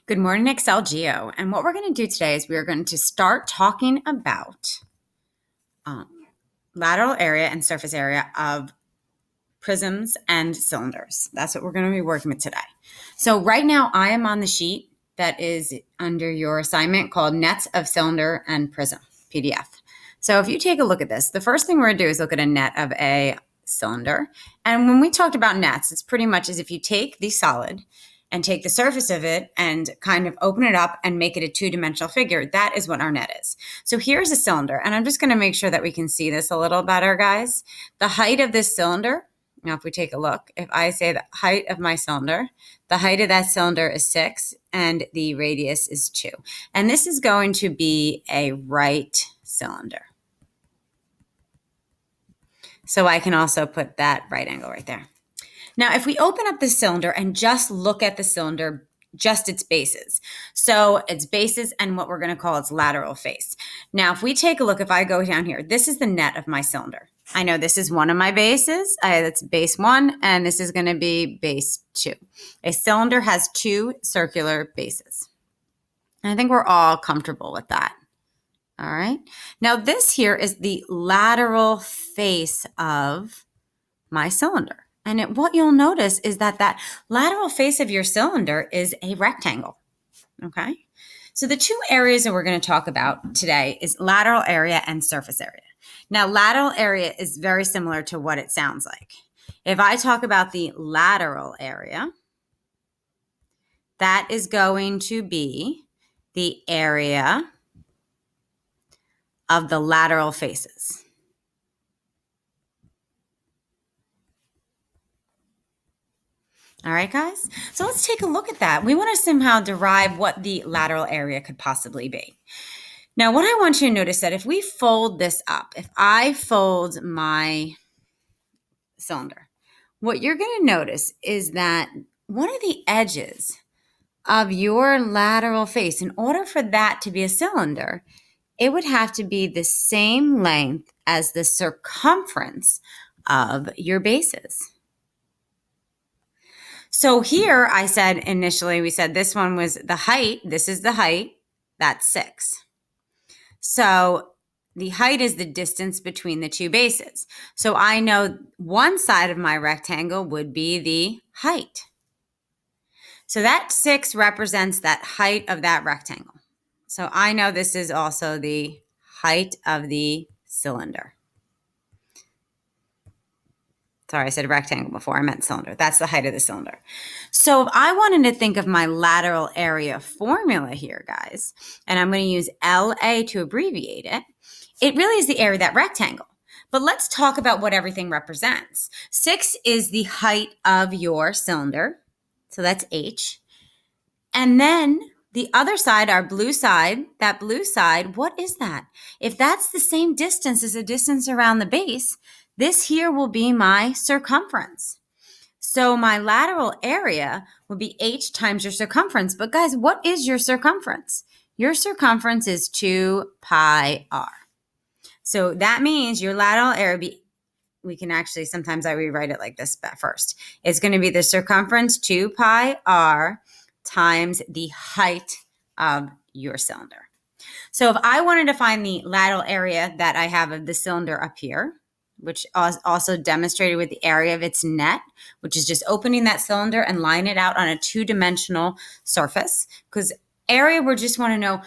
Good morning, Excel Geo. And what we're going to do today is we are going to start talking about um, lateral area and surface area of prisms and cylinders. That's what we're going to be working with today. So right now I am on the sheet that is under your assignment called Nets of Cylinder and Prism PDF. So if you take a look at this, the first thing we're going to do is look at a net of a cylinder. And when we talked about nets, it's pretty much as if you take the solid and take the surface of it and kind of open it up and make it a two-dimensional figure. That is what our net is. So here's a cylinder, and I'm just going to make sure that we can see this a little better, guys. The height of this cylinder, now if we take a look, if I say the height of my cylinder, the height of that cylinder is 6 and the radius is 2. And this is going to be a right cylinder. So I can also put that right angle right there. Now, if we open up the cylinder and just look at the cylinder, just its bases. So its bases and what we're going to call its lateral face. Now, if we take a look, if I go down here, this is the net of my cylinder. I know this is one of my bases. That's base 1, and this is going to be base 2. A cylinder has 2 circular bases. And I think we're all comfortable with that. All right. Now, this here is the lateral face of my cylinder. And what you'll notice is that that lateral face of your cylinder is a rectangle, okay? So the 2 areas that we're going to talk about today is lateral area and surface area. Now, lateral area is very similar to what it sounds like. If I talk about the lateral area, that is going to be the area of the lateral faces. All right, guys. So let's take a look at that. We want to somehow derive what the lateral area could possibly be. Now, what I want you to notice that if we fold this up, if I fold my cylinder, what you're going to notice is that one of the edges of your lateral face, in order for that to be a cylinder, it would have to be the same length as the circumference of your bases. So here I said initially, we said this one was the height. This is the height. That's 6. So the height is the distance between the 2 bases. So I know one side of my rectangle would be the height. So that 6 represents that height of that rectangle. So I know this is also the height of the cylinder. Sorry, I said rectangle before. I meant cylinder. That's the height of the cylinder. So if I wanted to think of my lateral area formula here, guys, and I'm going to use LA to abbreviate it, it really is the area of that rectangle. But let's talk about what everything represents. 6 is the height of your cylinder. So that's H. And then the other side, our blue side, that blue side, what is that? If that's the same distance as the distance around the base, this here will be my circumference. So my lateral area would be H times your circumference. But guys, what is your circumference? Your circumference is 2 pi r. So that means your lateral area, we can actually, sometimes I rewrite it like this first. It's going to be the circumference 2 pi r times the height of your cylinder. So if I wanted to find the lateral area that I have of the cylinder up here, which is also demonstrated with the area of its net, which is just opening that cylinder and line it out on a 2-dimensional surface. Because area, we just want to know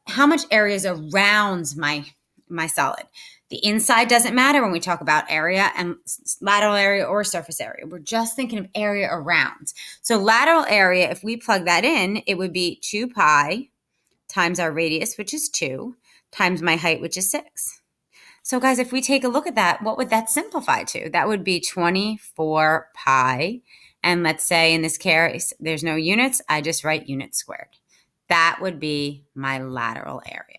how much area is around my solid. The inside doesn't matter when we talk about area and lateral area or surface area. We're just thinking of area around. So lateral area, if we plug that in, it would be 2 pi times our radius, which is 2, times my height, which is 6. So guys, if we take a look at that, what would that simplify to? That would be 24 pi. And let's say in this case, there's no units. I just write units squared. That would be my lateral area.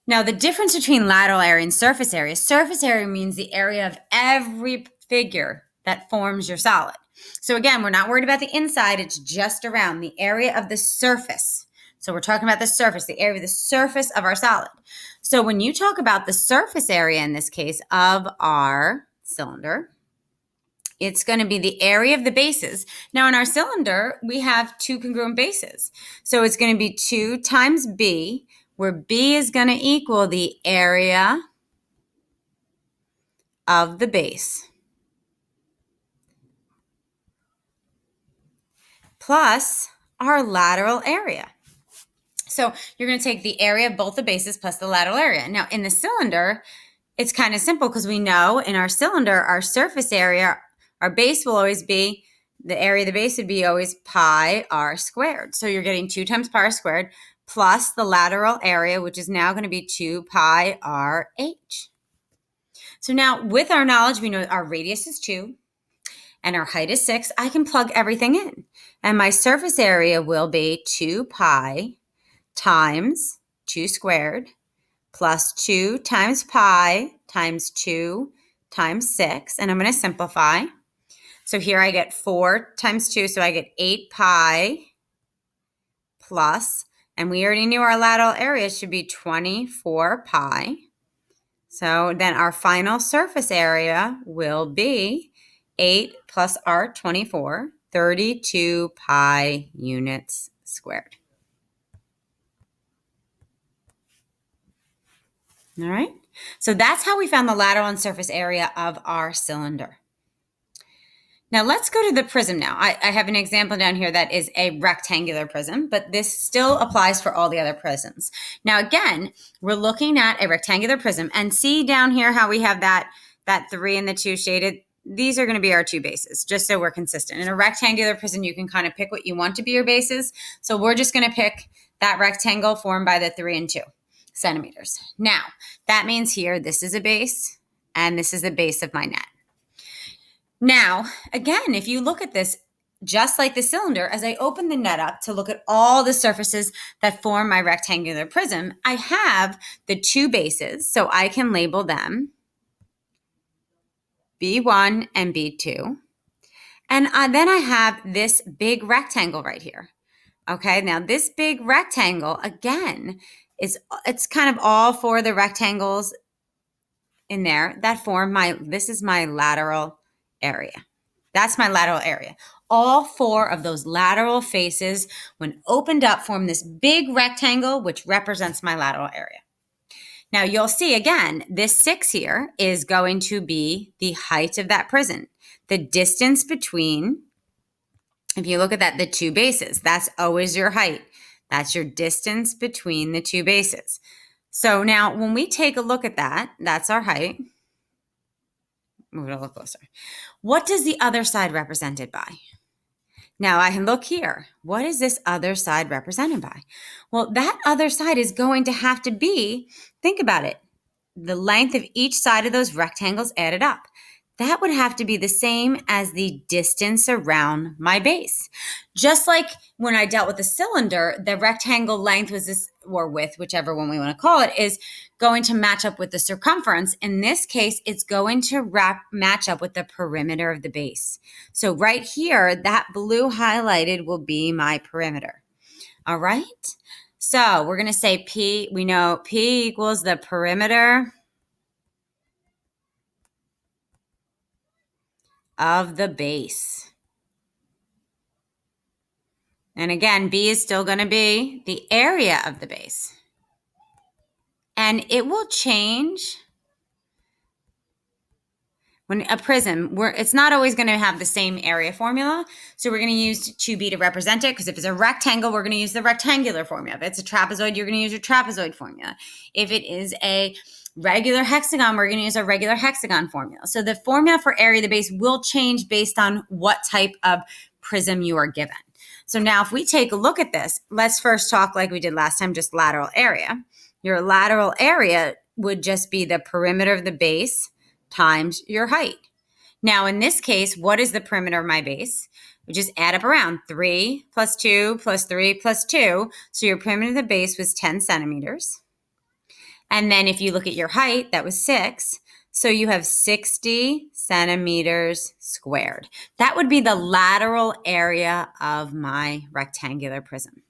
Now, the difference between lateral area and surface area means the area of every figure that forms your solid. So again, we're not worried about the inside. It's just around the area of the surface. So we're talking about the surface, the area of the surface of our solid. So when you talk about the surface area in this case of our cylinder, It's going to be the area of the bases. Now in our cylinder, we have two congruent bases. So it's going to be 2 times B, where B is going to equal the area of the base plus our lateral area. So you're going to take the area of both the bases plus the lateral area. Now in the cylinder, it's kind of simple because we know in our cylinder, our surface area, our base will always be, the area of the base would be always pi r squared. So you're getting 2 times pi r squared plus the lateral area, which is now going to be 2 pi r h. So now with our knowledge, we know our radius is 2 and our height is 6. I can plug everything in. And my surface area will be 2 pi times 2 squared plus 2 times pi times 2 times 6. And I'm going to simplify. So here I get 4 times 2, so I get 8 pi plus, and we already knew our lateral area should be 24 pi. So then our final surface area will be 8 plus r 24, 32 pi units squared. All right, so that's how we found the lateral and surface area of our cylinder. Now let's go to the prism now. I have an example down here that is a rectangular prism, but this still applies for all the other prisms. Now again, we're looking at a rectangular prism, and see down here how we have that 3 and the 2 shaded. These are going to be our 2 bases, just so we're consistent. In a rectangular prism, you can kind of pick what you want to be your bases. So we're just going to pick that rectangle formed by the 3 and 2 centimeters. Now, that means here, this is a base, and this is the base of my net. Now, again, if you look at this, just like the cylinder, as I open the net up to look at all the surfaces that form my rectangular prism, I have the 2 bases, so I can label them B1 and B2. And then I have this big rectangle right here. Okay, now this big rectangle, again, it's kind of all 4 of the rectangles in there that form this is my lateral area. That's my lateral area. All 4 of those lateral faces, when opened up, form this big rectangle, which represents my lateral area. Now you'll see again, this 6 here is going to be the height of that prism. The distance between, if you look at that, the 2 bases, that's always your height. That's your distance between the 2 bases. So now when we take a look at that, that's our height. Move it a little closer. What does the other side represented by? Now I can look here. What is this other side represented by? Well, that other side is going to have to be, think about it, the length of each side of those rectangles added up. That would have to be the same as the distance around my base. Just like when I dealt with the cylinder, the rectangle length was this, or width, whichever one we want to call it, is going to match up with the circumference. In this case, it's going to match up with the perimeter of the base. So right here, that blue highlighted will be my perimeter. All right? So we're going to say P, we know P equals the perimeter of the base. And again, B is still going to be the area of the base. And it will change when a prism, it's not always going to have the same area formula. So we're going to use 2B to represent it, because if it's a rectangle, we're going to use the rectangular formula. If it's a trapezoid, you're going to use your trapezoid formula. If it is a regular hexagon, we're going to use a regular hexagon formula. So the formula for area of the base will change based on what type of prism you are given. So now if we take a look at this, let's first talk like we did last time, just lateral area. Your lateral area would just be the perimeter of the base times your height. Now in this case, what is the perimeter of my base? We just add up around 3 plus 2 plus 3 plus 2. So your perimeter of the base was 10 centimeters. And then if you look at your height, that was 6. So you have 60 centimeters squared. That would be the lateral area of my rectangular prism.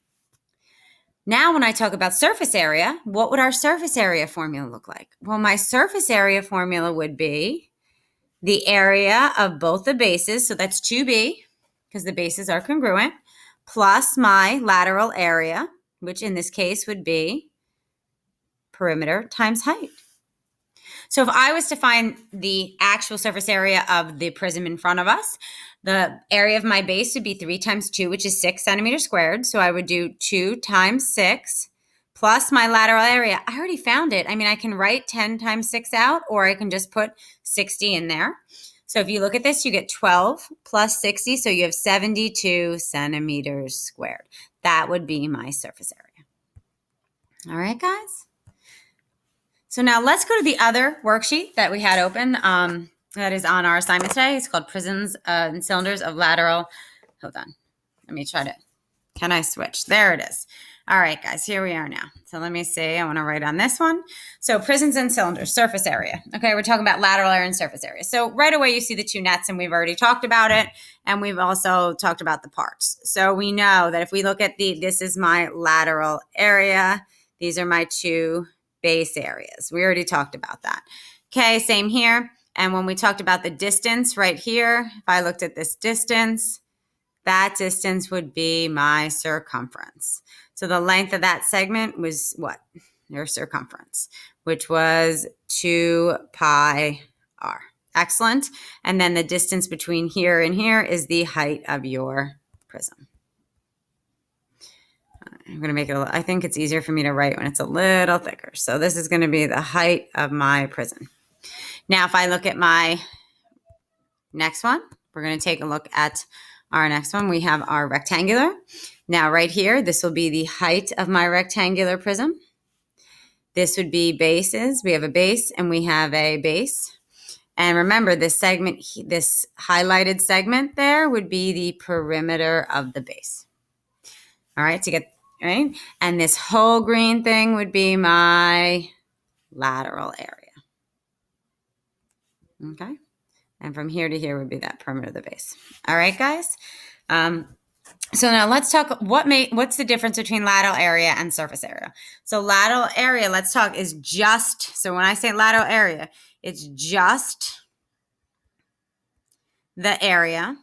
Now, when I talk about surface area, what would our surface area formula look like? Well, my surface area formula would be the area of both the bases, so that's 2b, because the bases are congruent, plus my lateral area, which in this case would be perimeter times height. So if I was to find the actual surface area of the prism in front of us, the area of my base would be 3 times 2, which is 6 centimeters squared. So I would do 2 times 6 plus my lateral area. I already found it. I mean, I can write 10 times 6 out, or I can just put 60 in there. So if you look at this, you get 12 plus 60, so you have 72 centimeters squared. That would be my surface area. All right, guys? So now let's go to the other worksheet that we had open that is on our assignment today. It's called Prisms and Cylinders of Lateral. Hold on. Let me try to, can I switch? There it is. All right, guys, here we are now. So let me see. I want to write on this one. So prisms and cylinders, surface area. Okay, we're talking about lateral area and surface area. So right away you see the two nets, and we've already talked about it, and we've also talked about the parts. So we know that if we look at this is my lateral area. These are my two base areas. We already talked about that. Okay, same here. And when we talked about the distance right here, if I looked at this distance, that distance would be my circumference. So the length of that segment was what? Your circumference, which was 2 pi r. Excellent. And then the distance between here and here is the height of your prism. I'm going to make it, I think it's easier for me to write when it's a little thicker. So this is going to be the height of my prism. Now, if I look at my next one, we're going to take a look at our next one. We have our rectangular. Now, right here, this will be the height of my rectangular prism. This would be bases. We have a base and we have a base. And remember, this segment, this highlighted segment there would be the perimeter of the base. All right, to get, right? And this whole green thing would be my lateral area. Okay? And from here to here would be that perimeter of the base. All right, guys? So now let's talk, what's the difference between lateral area and surface area? So lateral area, let's talk, is just, so when I say lateral area, it's just the area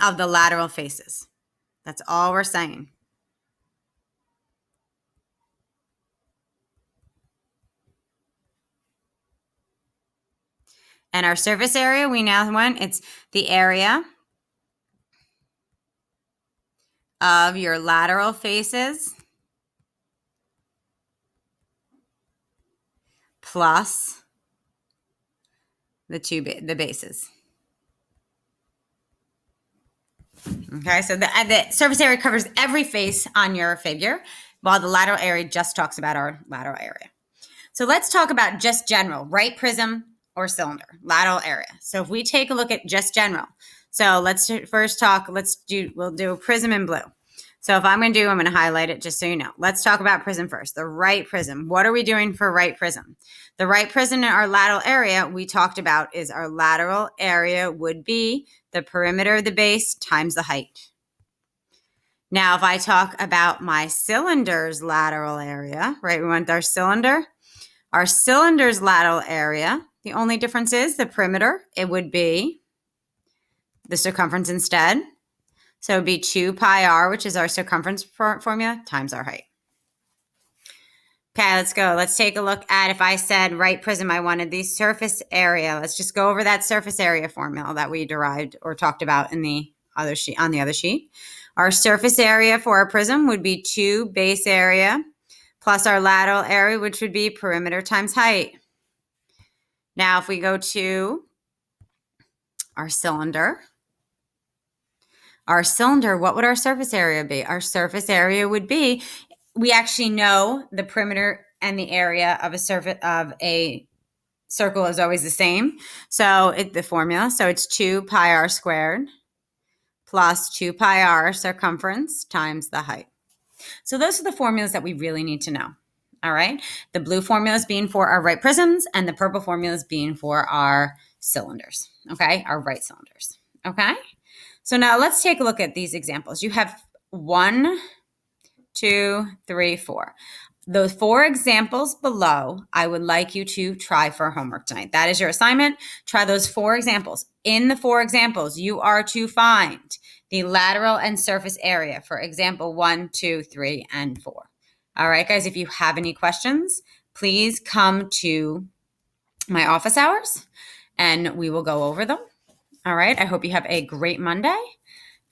of the lateral faces. That's all we're saying. And our surface area, we now went, it's the area of your lateral faces plus the bases. Okay, so the surface area covers every face on your figure, while the lateral area just talks about our lateral area. So let's talk about just general, right prism or cylinder, lateral area. So if we take a look at just general, so let's first talk, we'll do a prism in blue. So if I'm going to highlight it just so you know. Let's talk about prism first, the right prism. What are we doing for right prism? The right prism in our lateral area we talked about is our lateral area would be the perimeter of the base times the height. Now, if I talk about my cylinder's lateral area, right, we want our cylinder. Our cylinder's lateral area, the only difference is the perimeter. It would be the circumference instead. So it would be 2 pi r, which is our circumference formula, times our height. Okay, let's go. Let's take a look at, if I said right prism, I wanted the surface area. Let's just go over that surface area formula that we derived or talked about in the other sheet, on the other sheet. Our surface area for our prism would be 2 base area plus our lateral area, which would be perimeter times height. Now, if we go to our cylinder, what would our surface area be? Our surface area would be, we actually know the perimeter and the area of a circle is always the same. So the formula, so it's 2 pi r squared plus 2 pi r circumference times the height. So those are the formulas that we really need to know. All right. The blue formula is being for our right prisms, and the purple formula is being for our cylinders. Okay. Our right cylinders. Okay. So now let's take a look at these examples. You have 1, 2, 3, 4. those 4 examples below, I would like you to try for homework tonight. That is your assignment. Try those 4 examples. In the 4 examples, you are to find the lateral and surface area for example 1, 2, 3, and 4. All right, guys, if you have any questions, please come to my office hours and we will go over them. All right, I hope you have a great Monday,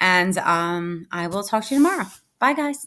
and I will talk to you tomorrow. Bye, guys.